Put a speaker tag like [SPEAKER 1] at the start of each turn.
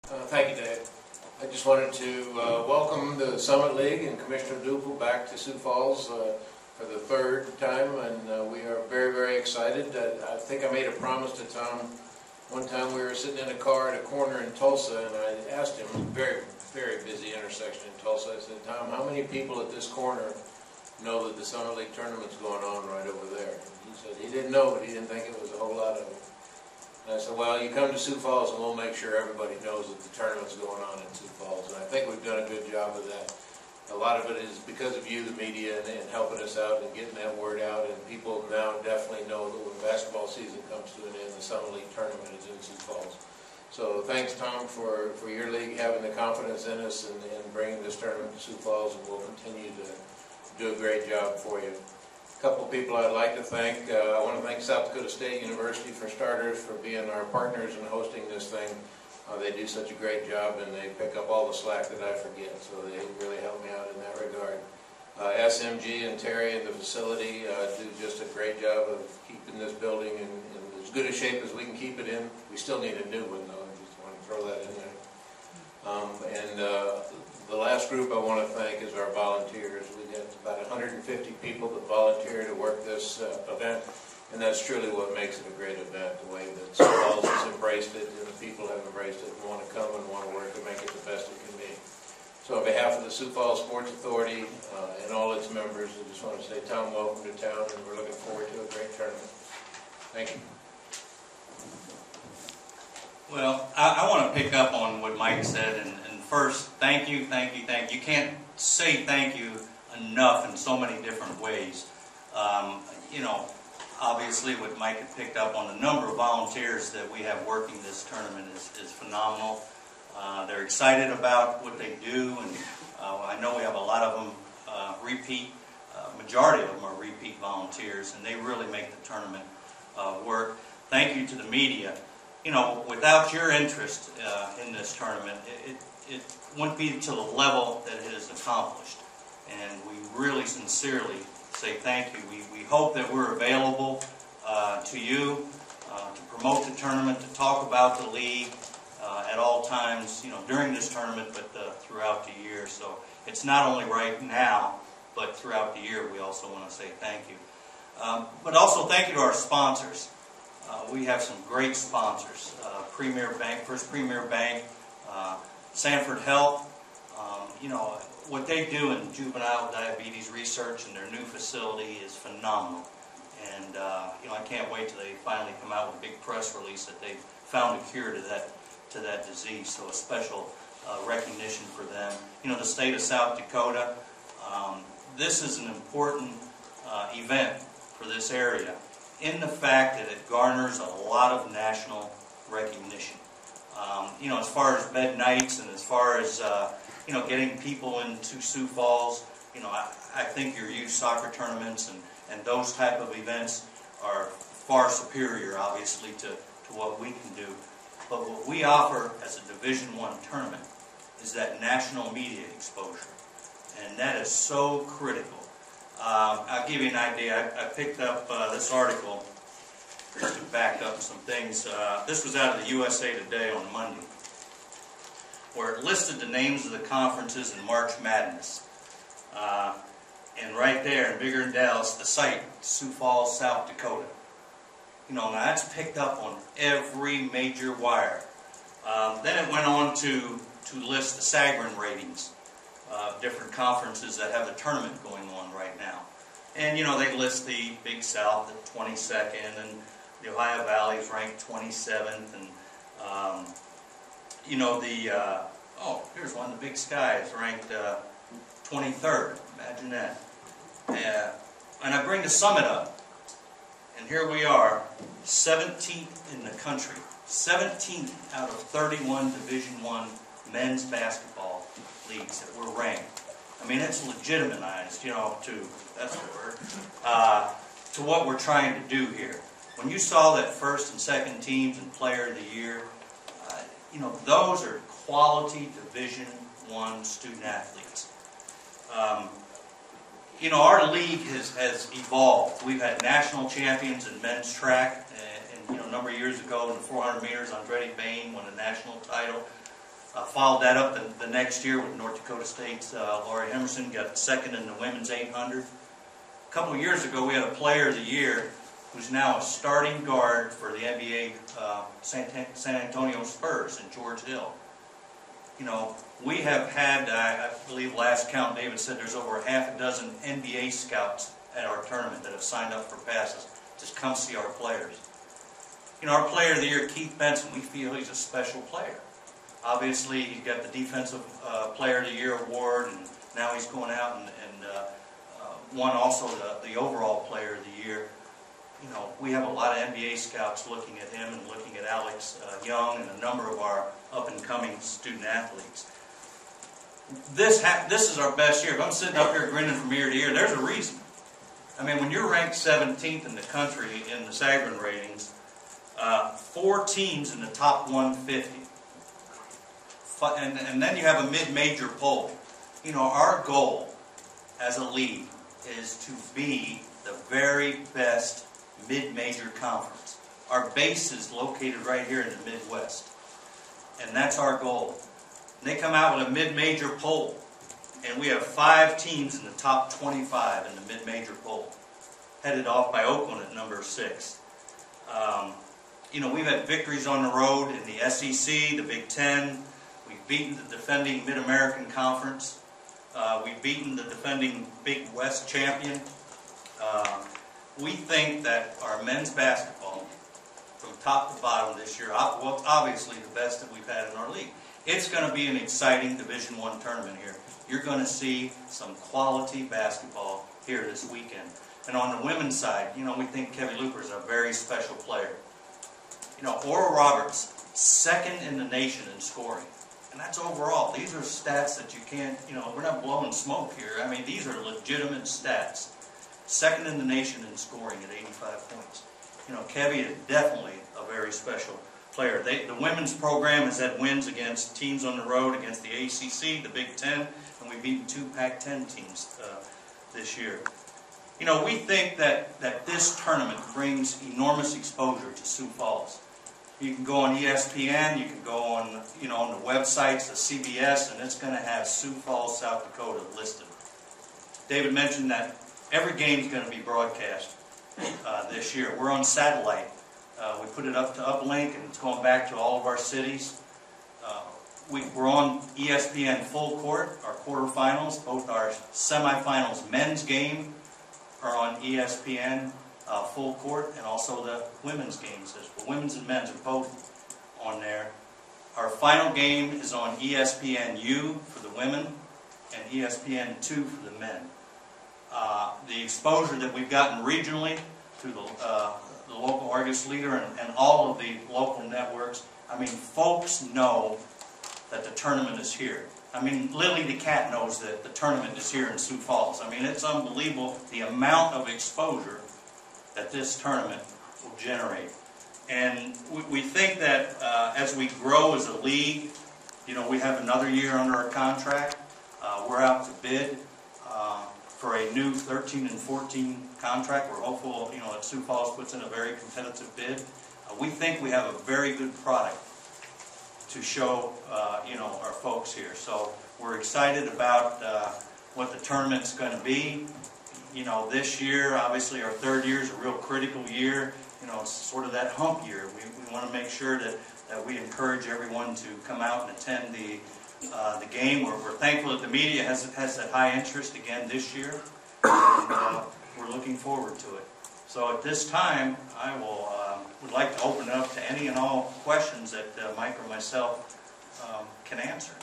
[SPEAKER 1] Thank you, Dave. I just wanted to welcome the Summit League and Commissioner Douple back to Sioux Falls for the third time, and we are very, very excited. I think I made a promise to Tom. One time we were sitting in a car at a corner in Tulsa, and I asked him, very, very busy intersection in Tulsa, I said, Tom, how many people at this corner know that the Summit League tournament's going on right over there? And he said he didn't know, but he didn't think it was a whole lot of them. And I said, well, you come to Sioux Falls and we'll make sure everybody knows that the tournament's going on in Sioux Falls. And I think we've done a good job of that. A lot of it is because of you, the media, and helping us out and getting that word out. And people now definitely know that when basketball season comes to an end, the Summer League tournament is in Sioux Falls. So thanks, Tom, for your league having the confidence in us and bringing this tournament to Sioux Falls, and we'll continue to do a great job for you. A couple of people I'd like to thank. I want to thank South Dakota State University, for starters, for being our partners in hosting this thing. They do such a great job, and they pick up all the slack that I forget, so they really help me out in that regard. SMG and Terry and the facility do just a great job of keeping this building in as good a shape as we can keep it in. We still need a new one, though. I just want to throw that in there. The last group I want to thank is our volunteers. We got about 150 people that volunteer to work this event, and that's truly what makes it a great event, the way that Sioux Falls has embraced it, and the people have embraced it and want to come and want to work to make it the best it can be. So on behalf of the Sioux Falls Sports Authority and all its members, I just want to say, Tom, welcome to town, and we're looking forward to a great tournament. Thank you.
[SPEAKER 2] Well, I want to pick up on what Mike said, and first, thank you, thank you, thank you. You can't say thank you enough in so many different ways. You know, obviously what Mike had picked up on, the number of volunteers that we have working this tournament is phenomenal. They're excited about what they do, and I know we have a lot of them repeat. Majority of them are repeat volunteers, and they really make the tournament work. Thank you to the media. You know, without your interest in this tournament, it wouldn't be to the level that it is accomplished. And we really sincerely say thank you. We hope that we're available to you to promote the tournament, to talk about the league at all times, you know, during this tournament, but throughout the year. So it's not only right now, but throughout the year we also want to say thank you. But also thank you to our sponsors. We have some great sponsors. Premier Bank, First Premier Bank, Sanford Health. You know, what they do in juvenile diabetes research in their new facility is phenomenal. And, you know, I can't wait till they finally come out with a big press release that they've found a cure to that disease. So a special recognition for them. You know, the state of South Dakota, this is an important event for this area, in the fact that it garners a lot of national recognition. You know, as far as bed nights and as far as, you know, getting people into Sioux Falls, you know, I think your youth soccer tournaments and those type of events are far superior, obviously, to what we can do. But what we offer as a Division I tournament is that national media exposure. And that is so critical. I'll give you an idea. I picked up this article just to back up some things. This was out of the USA Today on Monday, where it listed the names of the conferences in March Madness. And right there, in bigger in Dallas, the site, Sioux Falls, South Dakota. You know, now that's picked up on every major wire. Then it went on to list the Sagarin ratings of different conferences that have a tournament going on right now. And, you know, they list the Big South at 22nd, and the Ohio Valley is ranked 27th, and, you know, here's one, the Big Sky is ranked 23rd. Imagine that. And I bring the Summit up, and here we are, 17th in the country. 17th out of 31 Division I men's basketball leagues that we're ranked. I mean, it's legitimized, you know, that's the word, to what we're trying to do here. When you saw that first and second teams and player of the year, you know, those are quality Division I student athletes. You know, our league has evolved. We've had national champions in men's track, and you know, a number of years ago in the 400 meters, Andretti Bain won a national title. Followed that up the next year with North Dakota State's Laurie Emerson, got second in the women's 800. A couple of years ago, we had a player of the year who's now a starting guard for the NBA San Antonio Spurs in George Hill. You know, we have had, I believe last count, David said there's over half a dozen NBA scouts at our tournament that have signed up for passes. Just come see our players. You know, our player of the year, Keith Benson, we feel he's a special player. Obviously, he's got the Defensive Player of the Year award, and now he's going out and won also the overall Player of the Year. You know, we have a lot of NBA scouts looking at him and looking at Alex Young and a number of our up-and-coming student athletes. This is our best year. If I'm sitting up here grinning from ear to ear, there's a reason. I mean, when you're ranked 17th in the country in the Sagarin ratings, 4 teams in the top 150. And then you have a mid-major poll. You know, our goal as a league is to be the very best mid-major conference. Our base is located right here in the Midwest. And that's our goal. And they come out with a mid-major poll. And we have 5 teams in the top 25 in the mid-major poll. Headed off by Oakland at number 6. You know, we've had victories on the road in the SEC, the Big Ten. We've beaten the defending Mid-American Conference. We've beaten the defending Big West champion. We think that our men's basketball, from top to bottom this year, well, obviously the best that we've had in our league. It's going to be an exciting Division I tournament here. You're going to see some quality basketball here this weekend. And on the women's side, you know, we think Kevin Looper is a very special player. You know, Oral Roberts, second in the nation in scoring. And that's overall. These are stats that you can't, you know, we're not blowing smoke here. I mean, these are legitimate stats. Second in the nation in scoring at 85 points. You know, Kevy is definitely a very special player. The women's program has had wins against teams on the road, against the ACC, the Big Ten, and we've beaten 2 Pac-10 teams this year. You know, we think that this tournament brings enormous exposure to Sioux Falls. You can go on ESPN, you can go on, you know, on the websites, the CBS, and it's going to have Sioux Falls, South Dakota listed. David mentioned that every game is going to be broadcast this year. We're on satellite. We put it up to Uplink, and it's going back to all of our cities. We're on ESPN Full Court, our quarterfinals. Both our semifinals men's game are on ESPN Full Court, and also the women's games. The women's and men's are both on there. Our final game is on ESPNU for the women and ESPN2 for the men. The exposure that we've gotten regionally through the local Argus Leader and all of the local networks, I mean, folks know that the tournament is here. I mean, Lily the Cat knows that the tournament is here in Sioux Falls. I mean, it's unbelievable the amount of exposure that this tournament will generate. And we think that as we grow as a league, you know, we have another year under our contract. We're out to bid for a new 13 and 14 contract. We're hopeful, you know, that Sioux Falls puts in a very competitive bid. We think we have a very good product to show, you know, our folks here. So we're excited about what the tournament's going to be. You know, this year, obviously our 3rd year is a real critical year. You know, it's sort of that hump year. We want to make sure that we encourage everyone to come out and attend the game. We're thankful that the media has that high interest again this year. And we're looking forward to it. So at this time, I would like to open it up to any and all questions that Mike or myself can answer.